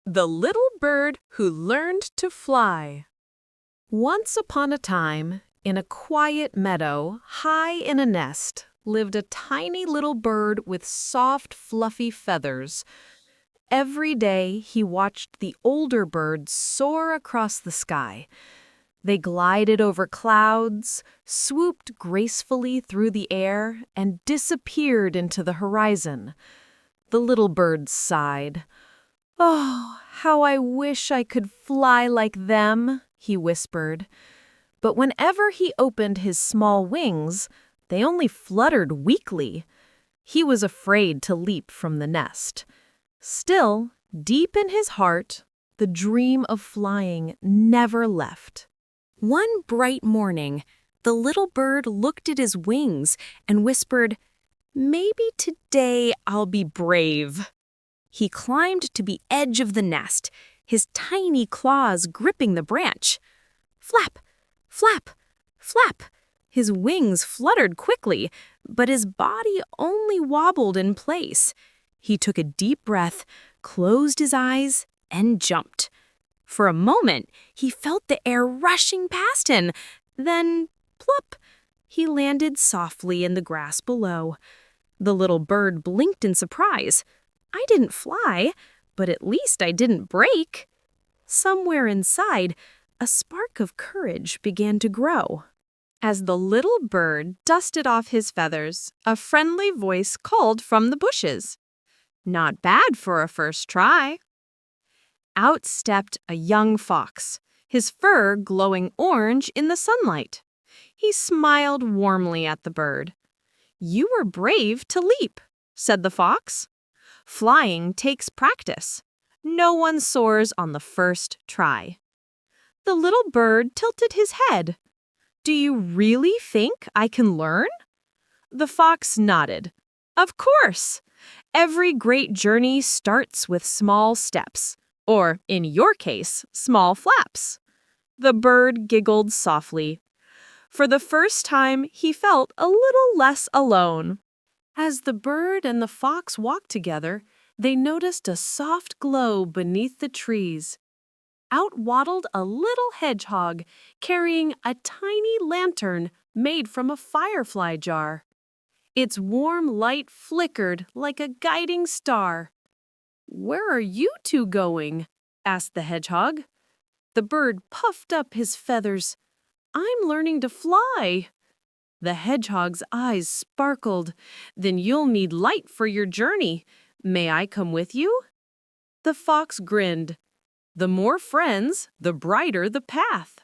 The Little Bird Who Learned to Fly. Once upon a time, in a quiet meadow, high in a nest, lived a tiny little bird with soft, fluffy feathers. Every day, he watched the older birds soar across the sky. They glided over clouds, swooped gracefully through the air, and disappeared into the horizon. The little bird sighed. "Oh, how I wish I could fly like them," he whispered. But whenever he opened his small wings, they only fluttered weakly. He was afraid to leap from the nest. Still, deep in his heart, the dream of flying never left. One bright morning, the little bird looked at his wings and whispered, "Maybe today I'll be brave." He climbed to the edge of the nest, his tiny claws gripping the branch. Flap, flap, flap. His wings fluttered quickly, but his body only wobbled in place. He took a deep breath, closed his eyes, and jumped. For a moment, he felt the air rushing past him. Then, plop, he landed softly in the grass below. The little bird blinked in surprise. "I didn't fly, but at least I didn't break." Somewhere inside, a spark of courage began to grow. As the little bird dusted off his feathers, a friendly voice called from the bushes. "Not bad for a first try." Out stepped a young fox, his fur glowing orange in the sunlight. He smiled warmly at the bird. "You were brave to leap," said the fox. "Flying takes practice. No one soars on the first try." The little bird tilted his head. "Do you really think I can learn?" The fox nodded. "Of course. Every great journey starts with small steps, or, in your case, small flaps." The bird giggled softly. For the first time, he felt a little less alone. As the bird and the fox walked together, they noticed a soft glow beneath the trees. Out waddled a little hedgehog, carrying a tiny lantern made from a firefly jar. Its warm light flickered like a guiding star. "Where are you two going?" asked the hedgehog. The bird puffed up his feathers. "I'm learning to fly." The hedgehog's eyes sparkled. "Then you'll need light for your journey. May I come with you?" The fox grinned. "The more friends, the brighter the path."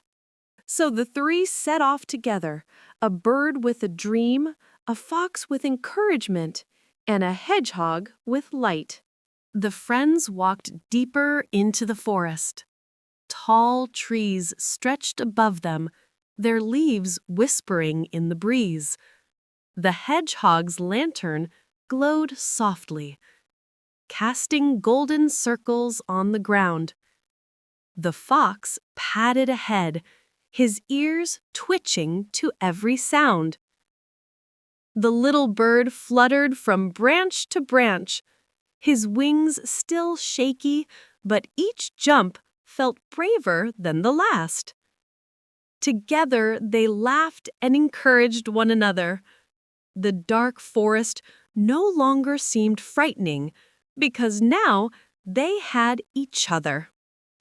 So the three set off together, a bird with a dream, a fox with encouragement, and a hedgehog with light. The friends walked deeper into the forest. Tall trees stretched above them, their leaves whispering in the breeze. The hedgehog's lantern glowed softly, casting golden circles on the ground. The fox padded ahead, his ears twitching to every sound. The little bird fluttered from branch to branch, his wings still shaky, but each jump felt braver than the last. Together, they laughed and encouraged one another. The dark forest no longer seemed frightening because now they had each other.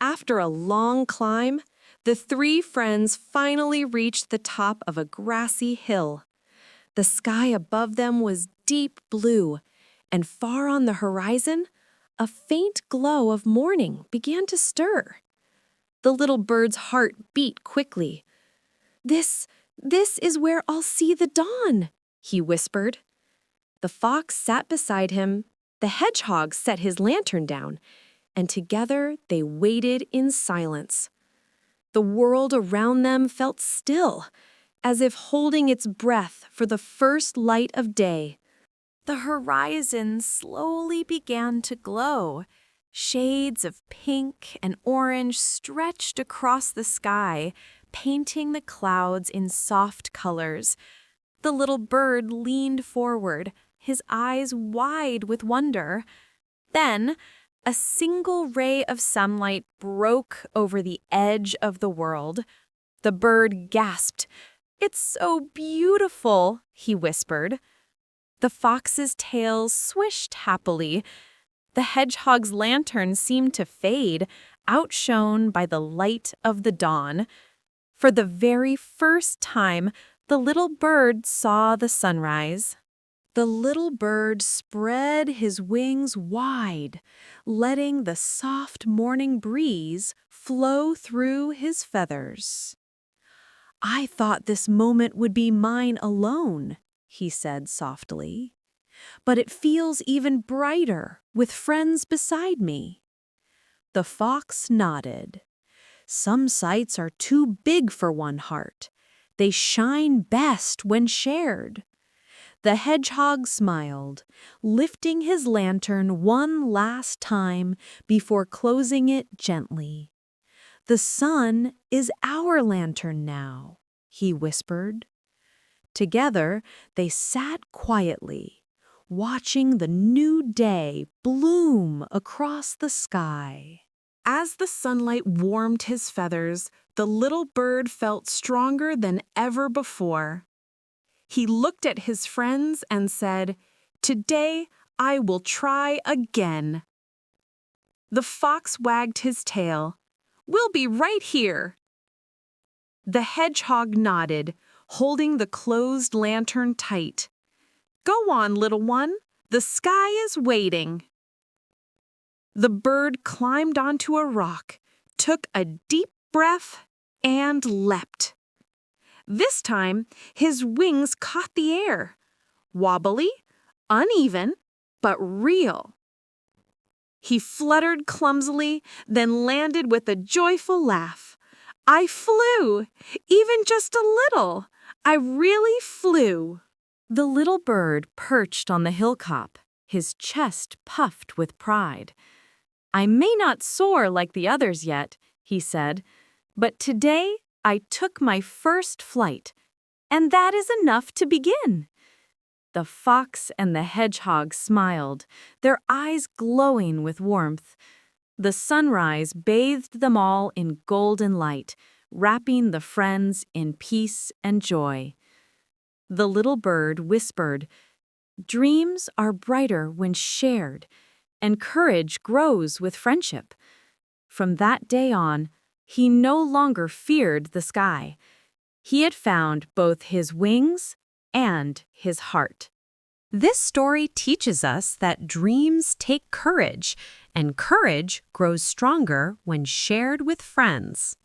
After a long climb, the three friends finally reached the top of a grassy hill. The sky above them was deep blue, and far on the horizon, a faint glow of morning began to stir. The little bird's heart beat quickly. This is where I'll see the dawn," he whispered. The fox sat beside him, the hedgehog set his lantern down, and together they waited in silence. The world around them felt still, as if holding its breath for the first light of day. The horizon slowly began to glow. Shades of pink and orange stretched across the sky, painting the clouds in soft colors. The little bird leaned forward, his eyes wide with wonder. Then, A single ray of sunlight broke over the edge of the world. The bird gasped. "It's so beautiful," he whispered. The fox's tail swished happily. The hedgehog's lantern seemed to fade, outshone by the light of the dawn. For the very first time, the little bird saw the sunrise. The little bird spread his wings wide, letting the soft morning breeze flow through his feathers. "I thought this moment would be mine alone," he said softly. "But it feels even brighter with friends beside me." The fox nodded. "Some sights are too big for one heart. They shine best when shared." The hedgehog smiled, lifting his lantern one last time before closing it gently. "The sun is our lantern now," he whispered. Together, they sat quietly, watching the new day bloom across the sky. As the sunlight warmed his feathers, the little bird felt stronger than ever before. He looked at his friends and said, "Today I will try again." The fox wagged his tail. "We'll be right here." The hedgehog nodded, holding the closed lantern tight. "Go on, little one. The sky is waiting." The bird climbed onto a rock, took a deep breath, and leapt. This time, his wings caught the air. Wobbly, uneven, but real. He fluttered clumsily, then landed with a joyful laugh. "I flew! Even just a little! I really flew!" The little bird perched on the hilltop, his chest puffed with pride. "I may not soar like the others yet," he said, "but today I took my first flight, and that is enough to begin." The fox and the hedgehog smiled, their eyes glowing with warmth. The sunrise bathed them all in golden light, wrapping the friends in peace and joy. The little bird whispered, "Dreams are brighter when shared, and courage grows with friendship." From that day on, he no longer feared the sky. He had found both his wings and his heart. This story teaches us that dreams take courage, and courage grows stronger when shared with friends.